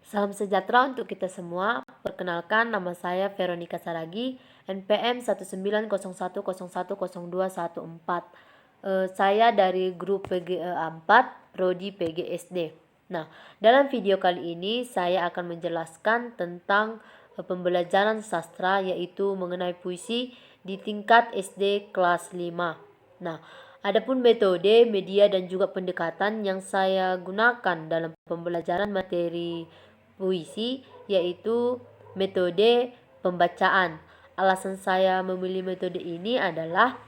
Salam sejahtera untuk kita semua. Perkenalkan, nama saya Veronica Saragi, NPM 19010100214. Saya dari grup PGE 4, Prodi PGSD. Nah, dalam video kali ini saya akan menjelaskan tentang pembelajaran sastra, yaitu mengenai puisi di tingkat SD kelas 5. Nah, adapun metode, media, dan juga pendekatan yang saya gunakan dalam pembelajaran materi puisi yaitu metode pembacaan. Alasan saya memilih metode ini adalah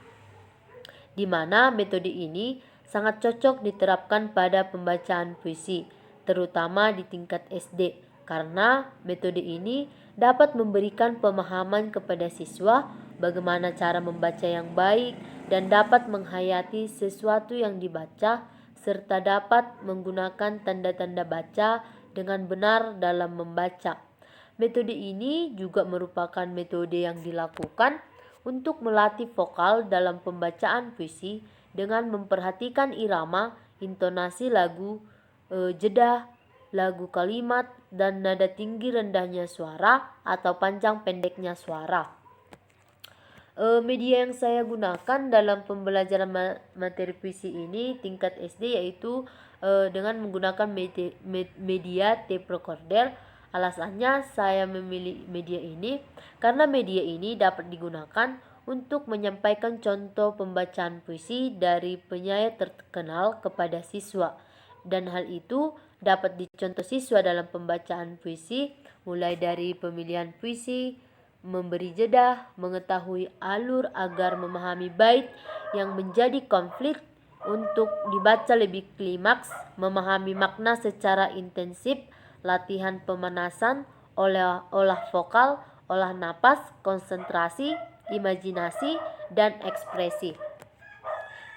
di mana metode ini sangat cocok diterapkan pada pembacaan puisi, terutama di tingkat SD, karena metode ini dapat memberikan pemahaman kepada siswa bagaimana cara membaca yang baik dan dapat menghayati sesuatu yang dibaca serta dapat menggunakan tanda-tanda baca dengan benar dalam membaca. Metode ini juga merupakan metode yang dilakukan untuk melatih vokal dalam pembacaan puisi dengan memperhatikan irama, intonasi lagu, jeda lagu kalimat, dan nada tinggi rendahnya suara atau panjang pendeknya suara. Media yang saya gunakan dalam pembelajaran materi puisi ini tingkat SD yaitu dengan menggunakan media tape recorder. Alasannya saya memilih media ini karena media ini dapat digunakan untuk menyampaikan contoh pembacaan puisi dari penyair terkenal kepada siswa, dan hal itu dapat dicontoh siswa dalam pembacaan puisi mulai dari pemilihan puisi, memberi jeda, mengetahui alur agar memahami bait yang menjadi konflik untuk dibaca lebih klimaks, memahami makna secara intensif, latihan pemanasan, olah vokal, olah napas, konsentrasi, imajinasi, dan ekspresi.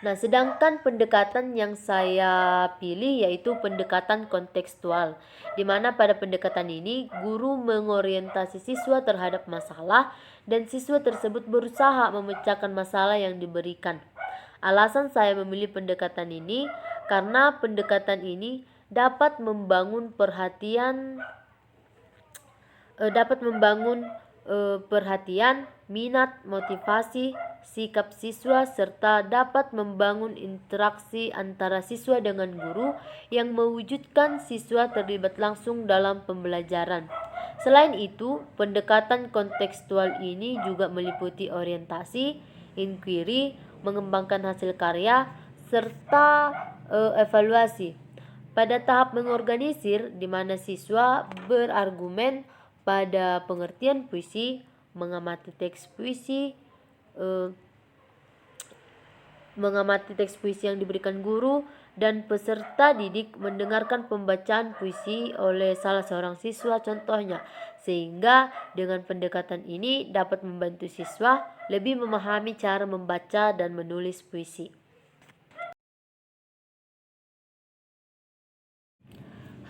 Nah, sedangkan pendekatan yang saya pilih yaitu pendekatan kontekstual, di mana pada pendekatan ini guru mengorientasi siswa terhadap masalah dan siswa tersebut berusaha memecahkan masalah yang diberikan. Alasan saya memilih pendekatan ini karena pendekatan ini dapat membangun perhatian, minat, motivasi, sikap siswa, serta dapat membangun interaksi antara siswa dengan guru yang mewujudkan siswa terlibat langsung dalam pembelajaran. Selain itu, pendekatan kontekstual ini juga meliputi orientasi, inquiry, mengembangkan hasil karya, serta evaluasi. Pada tahap mengorganisir, di mana siswa berargumen pada pengertian puisi, mengamati teks puisi, yang diberikan guru, dan peserta didik mendengarkan pembacaan puisi oleh salah seorang siswa contohnya, sehingga dengan pendekatan ini dapat membantu siswa lebih memahami cara membaca dan menulis puisi.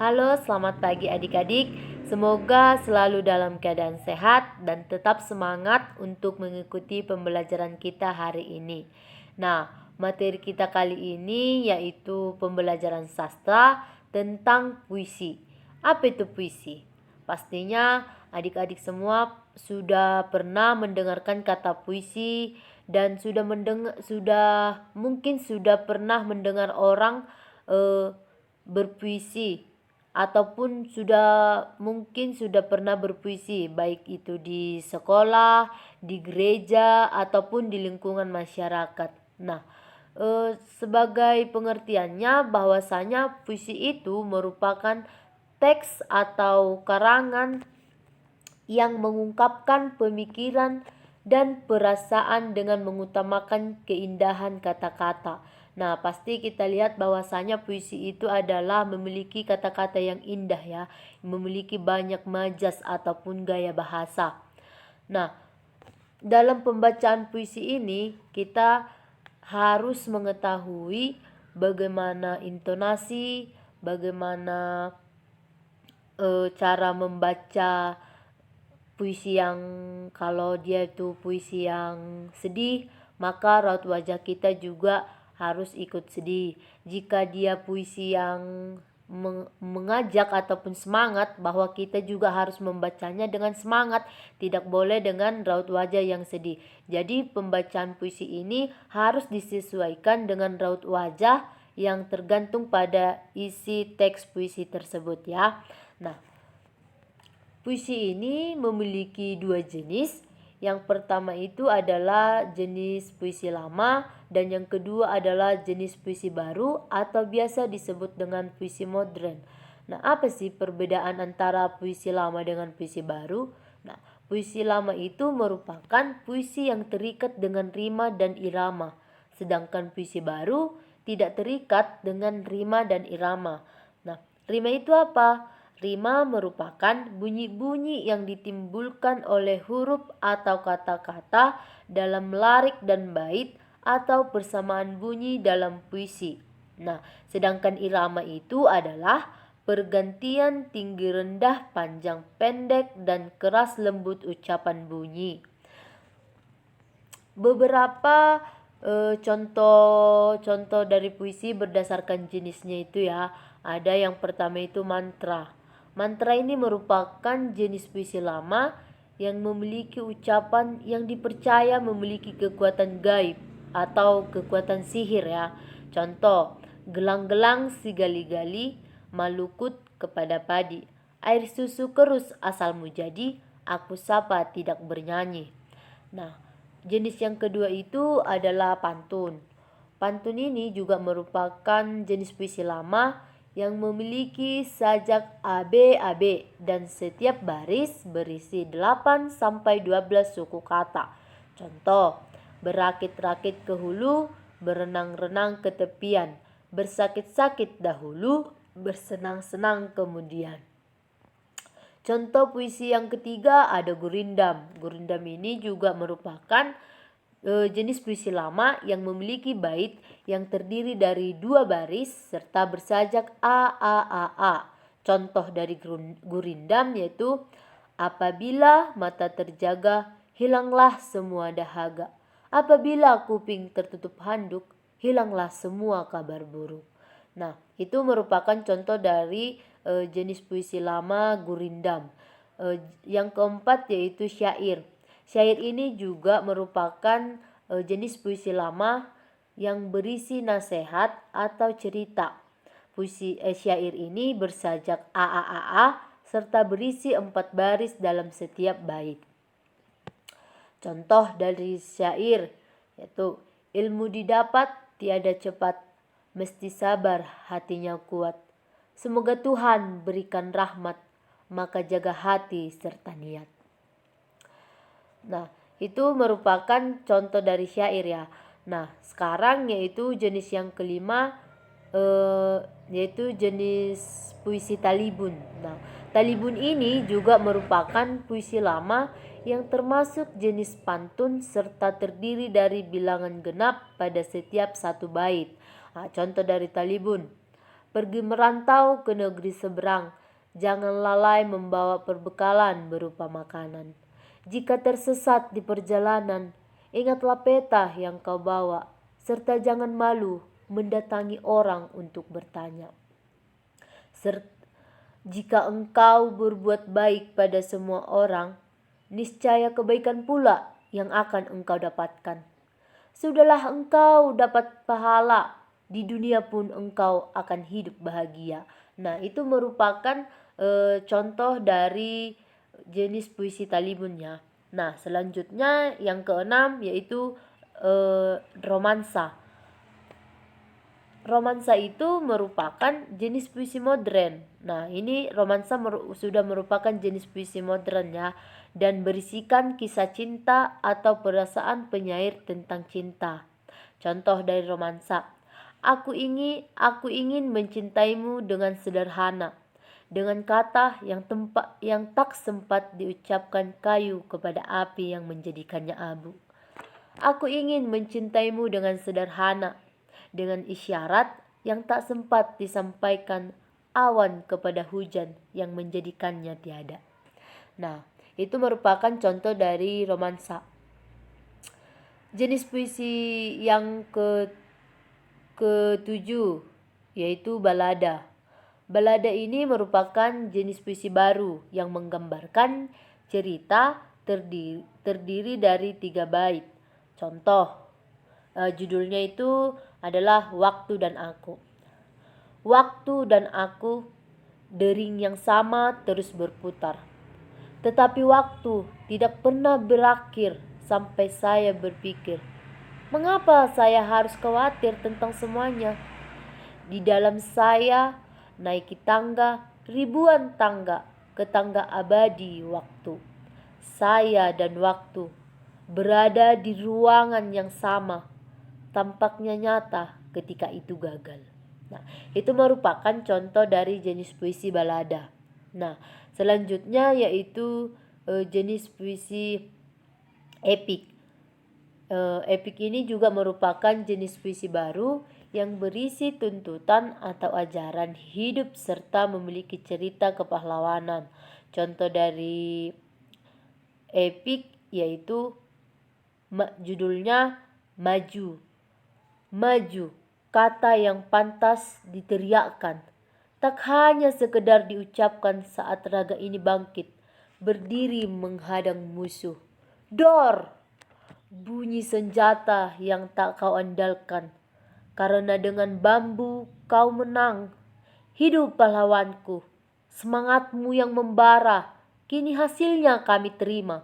Halo, selamat pagi adik-adik. Semoga selalu dalam keadaan sehat dan tetap semangat untuk mengikuti pembelajaran kita hari ini. Nah, materi kita kali ini yaitu pembelajaran sastra tentang puisi. Apa itu puisi? Pastinya adik-adik semua sudah pernah mendengarkan kata puisi dan mungkin sudah pernah mendengar orang berpuisi, ataupun mungkin sudah pernah berpuisi, baik itu di sekolah, di gereja, ataupun di lingkungan masyarakat. Nah, sebagai pengertiannya bahwasanya puisi itu merupakan teks atau karangan yang mengungkapkan pemikiran dan perasaan dengan mengutamakan keindahan kata-kata. Nah, pasti kita lihat bahwasanya puisi itu adalah memiliki kata-kata yang indah ya, memiliki banyak majas ataupun gaya bahasa. Nah, dalam pembacaan puisi ini kita harus mengetahui bagaimana intonasi, bagaimana cara membaca puisi yang, kalau dia itu puisi yang sedih, maka raut wajah kita juga harus ikut sedih. Jika dia puisi yang mengajak ataupun semangat bahwa kita juga harus membacanya dengan semangat, tidak boleh dengan raut wajah yang sedih. Jadi pembacaan puisi ini harus disesuaikan dengan raut wajah yang tergantung pada isi teks puisi tersebut ya. Nah, puisi ini memiliki dua jenis. Yang pertama itu adalah jenis puisi lama dan yang kedua adalah jenis puisi baru atau biasa disebut dengan puisi modern. Nah, apa sih perbedaan antara puisi lama dengan puisi baru? Nah, puisi lama itu merupakan puisi yang terikat dengan rima dan irama, sedangkan puisi baru tidak terikat dengan rima dan irama. Nah, rima itu apa? Rima merupakan bunyi-bunyi yang ditimbulkan oleh huruf atau kata-kata dalam larik dan bait atau persamaan bunyi dalam puisi. Nah, sedangkan irama itu adalah pergantian tinggi rendah, panjang pendek, dan keras lembut ucapan bunyi. Beberapa contoh dari puisi berdasarkan jenisnya itu ya. Ada yang pertama itu mantra. Mantra ini merupakan jenis puisi lama yang memiliki ucapan yang dipercaya memiliki kekuatan gaib atau kekuatan sihir ya. Contoh, gelang-gelang si gali-gali, malukut kepada padi. Air susu kerus asalmu jadi, aku sapa tidak bernyanyi. Nah, jenis yang kedua itu adalah pantun. Pantun ini juga merupakan jenis puisi lama yang memiliki sajak AB dan setiap baris berisi 8 sampai 12 suku kata. Contoh, berakit-rakit ke hulu, berenang-renang ke tepian, bersakit-sakit dahulu, bersenang-senang kemudian. Contoh puisi yang ketiga ada gurindam. Gurindam ini juga merupakan jenis puisi lama yang memiliki bait yang terdiri dari 2 baris serta bersajak a. Contoh dari gurindam yaitu apabila mata terjaga, hilanglah semua dahaga. Apabila kuping tertutup handuk, hilanglah semua kabar buruk. Nah, itu merupakan contoh dari jenis puisi lama gurindam. Yang keempat yaitu syair. Syair ini juga merupakan jenis puisi lama yang berisi nasihat atau cerita. Syair ini bersajak a serta berisi 4 baris dalam setiap bait. Contoh dari syair yaitu ilmu didapat tiada cepat, mesti sabar hatinya kuat. Semoga Tuhan berikan rahmat, maka jaga hati serta niat. Nah, itu merupakan contoh dari syair ya. Nah, sekarang yaitu jenis yang kelima yaitu jenis puisi talibun. Nah, talibun ini juga merupakan puisi lama yang termasuk jenis pantun serta terdiri dari bilangan genap pada setiap satu bait. Nah, contoh dari talibun. Pergi merantau ke negeri seberang, jangan lalai membawa perbekalan berupa makanan. Jika tersesat di perjalanan, ingatlah peta yang kau bawa, serta jangan malu mendatangi orang untuk bertanya. Jika engkau berbuat baik pada semua orang, niscaya kebaikan pula yang akan engkau dapatkan. Sudahlah engkau dapat pahala, di dunia pun engkau akan hidup bahagia. Nah, itu merupakan contoh dari jenis puisi talibunnya. Nah, selanjutnya yang keenam yaitu romansa. Romansa itu merupakan jenis puisi modern. Nah, ini romansa sudah merupakan jenis puisi modern ya, dan berisikan kisah cinta atau perasaan penyair tentang cinta. Contoh dari romansa. Aku ingin mencintaimu dengan sederhana, dengan kata yang tak sempat diucapkan kayu kepada api yang menjadikannya abu. Aku ingin mencintaimu dengan sederhana, dengan isyarat yang tak sempat disampaikan awan kepada hujan yang menjadikannya tiada. Nah, itu merupakan contoh dari romansa. Jenis puisi yang ketujuh yaitu balada. balada ini merupakan jenis puisi baru yang menggambarkan cerita terdiri dari 3 bait. Contoh, judulnya itu adalah Waktu dan Aku. Waktu dan aku, dering yang sama terus berputar. Tetapi waktu tidak pernah berakhir sampai saya berpikir, mengapa saya harus khawatir tentang semuanya? Di dalam saya naiki tangga, ribuan tangga, ke tangga abadi waktu. Saya dan waktu berada di ruangan yang sama, tampaknya nyata ketika itu gagal. Nah, itu merupakan contoh dari jenis puisi balada. Nah, selanjutnya yaitu jenis puisi epik. Epik ini juga merupakan jenis puisi baru yang berisi tuntutan atau ajaran hidup serta memiliki cerita kepahlawanan. Contoh dari epik yaitu judulnya Maju. Maju, kata yang pantas diteriakkan, tak hanya sekedar diucapkan saat raga ini bangkit, berdiri menghadang musuh. Dor! Bunyi senjata yang tak kau andalkan, karena dengan bambu kau menang. Hidup pahlawanku, semangatmu yang membara, kini hasilnya kami terima.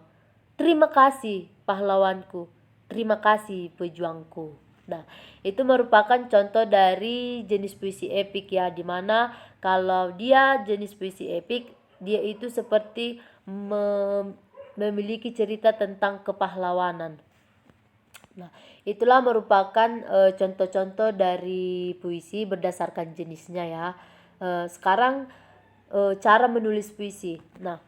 Terima kasih pahlawanku, terima kasih pejuangku. Nah, itu merupakan contoh dari jenis puisi epik ya, dimana kalau dia jenis puisi epik, dia itu seperti memiliki cerita tentang kepahlawanan. Nah, itulah merupakan contoh-contoh dari puisi berdasarkan jenisnya ya. Sekarang cara menulis puisi. Nah,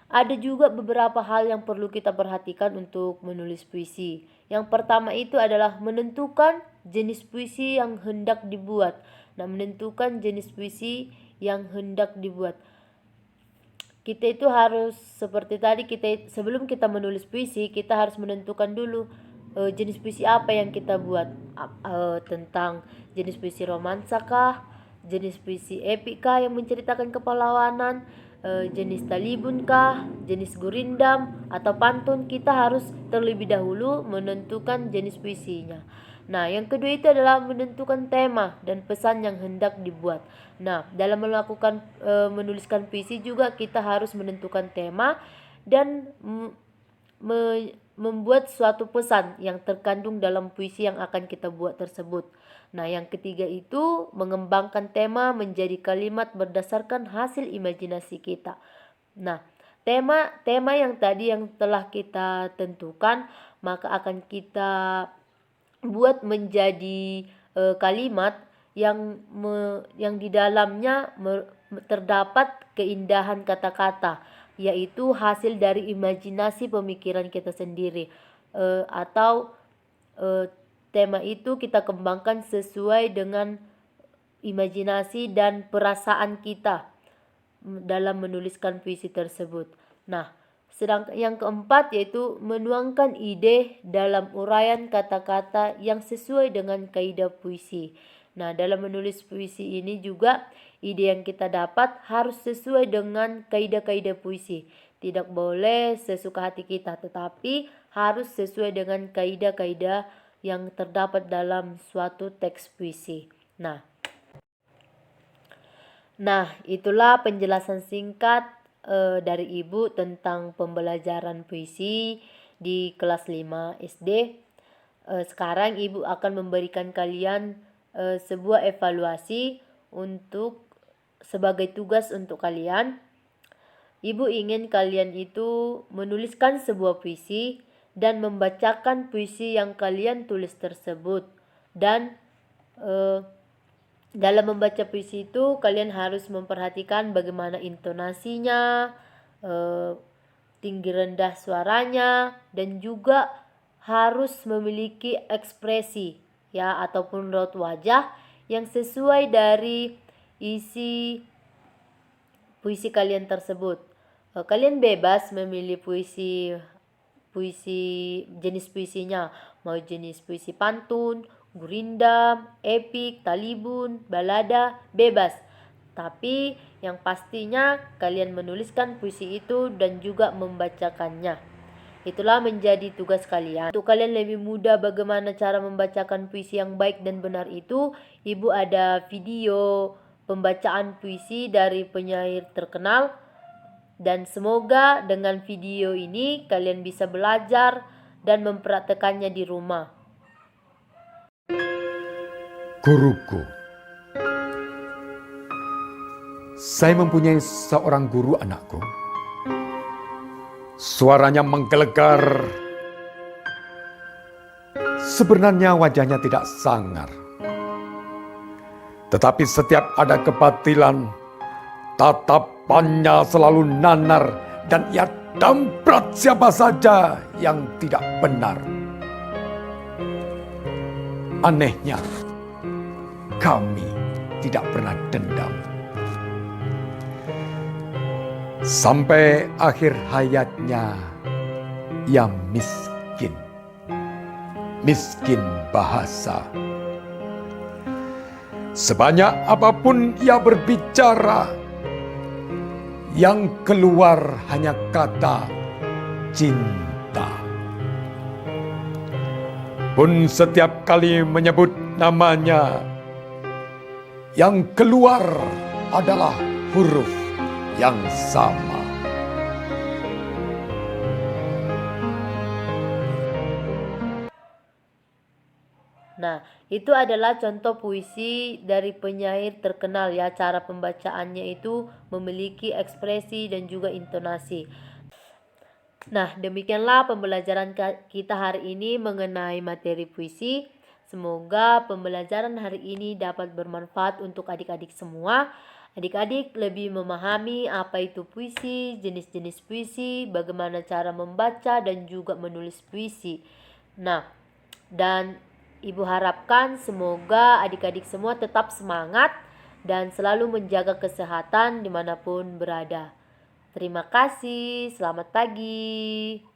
ada juga beberapa hal yang perlu kita perhatikan untuk menulis puisi. Yang pertama itu adalah menentukan jenis puisi yang hendak dibuat. Nah, menentukan jenis puisi yang hendak dibuat. Kita itu harus seperti tadi, sebelum kita menulis puisi, kita harus menentukan dulu jenis puisi apa yang kita buat. Tentang jenis puisi romansa kah, jenis puisi epik kah yang menceritakan kepahlawanan, jenis talibun kah, jenis gurindam atau pantun. Kita harus terlebih dahulu menentukan jenis puisinya. Nah, yang kedua itu adalah menentukan tema dan pesan yang hendak dibuat. Nah, dalam melakukan menuliskan puisi juga kita harus menentukan tema dan membuat suatu pesan yang terkandung dalam puisi yang akan kita buat tersebut. Nah, yang ketiga itu mengembangkan tema menjadi kalimat berdasarkan hasil imajinasi kita. Nah, tema yang tadi yang telah kita tentukan, maka akan kita buat menjadi kalimat yang di dalamnya terdapat keindahan kata-kata, yaitu hasil dari imajinasi pemikiran kita sendiri, atau tema itu kita kembangkan sesuai dengan imajinasi dan perasaan kita dalam menuliskan puisi tersebut. Nah, sedangkan yang keempat yaitu menuangkan ide dalam uraian kata-kata yang sesuai dengan kaidah puisi. Nah, dalam menulis puisi ini juga ide yang kita dapat harus sesuai dengan kaidah-kaidah puisi. Tidak boleh sesuka hati kita, tetapi harus sesuai dengan kaidah-kaidah yang terdapat dalam suatu teks puisi. Nah, itulah penjelasan singkat dari Ibu tentang pembelajaran puisi di kelas 5 SD. Sekarang Ibu akan memberikan kalian sebuah evaluasi sebagai tugas untuk kalian. Ibu ingin kalian itu menuliskan sebuah puisi dan membacakan puisi yang kalian tulis tersebut. Dan dalam membaca puisi itu kalian harus memperhatikan bagaimana intonasinya, tinggi rendah suaranya, dan juga harus memiliki ekspresi ya ataupun raut wajah yang sesuai dari isi puisi kalian tersebut. Kalian bebas memilih puisi jenis puisinya, mau jenis puisi pantun, gurindam, epik, talibun, balada, bebas. Tapi yang pastinya kalian menuliskan puisi itu dan juga membacakannya. Itulah menjadi tugas kalian. Untuk kalian lebih mudah bagaimana cara membacakan puisi yang baik dan benar itu, Ibu ada video pembacaan puisi dari penyair terkenal. Dan semoga dengan video ini kalian bisa belajar dan mempraktekannya di rumah. Guruku. Saya mempunyai seorang guru anakku. Suaranya menggelegar. Sebenarnya wajahnya tidak sangar. Tetapi setiap ada kebatilan, tatapannya selalu nanar dan ia damprat siapa saja yang tidak benar. Anehnya, kami tidak pernah dendam. Sampai akhir hayatnya, ia miskin. Miskin bahasa. Sebanyak apapun ia berbicara, yang keluar hanya kata cinta. Pun setiap kali menyebut namanya, yang keluar adalah huruf yang sama. Nah, itu adalah contoh puisi dari penyair terkenal ya. Cara pembacaannya itu memiliki ekspresi dan juga intonasi. Nah, demikianlah pembelajaran kita hari ini mengenai materi puisi. Semoga pembelajaran hari ini dapat bermanfaat untuk adik-adik semua. Adik-adik lebih memahami apa itu puisi, jenis-jenis puisi, bagaimana cara membaca dan juga menulis puisi. Nah, dan Ibu harapkan semoga adik-adik semua tetap semangat dan selalu menjaga kesehatan dimanapun berada. Terima kasih, selamat pagi.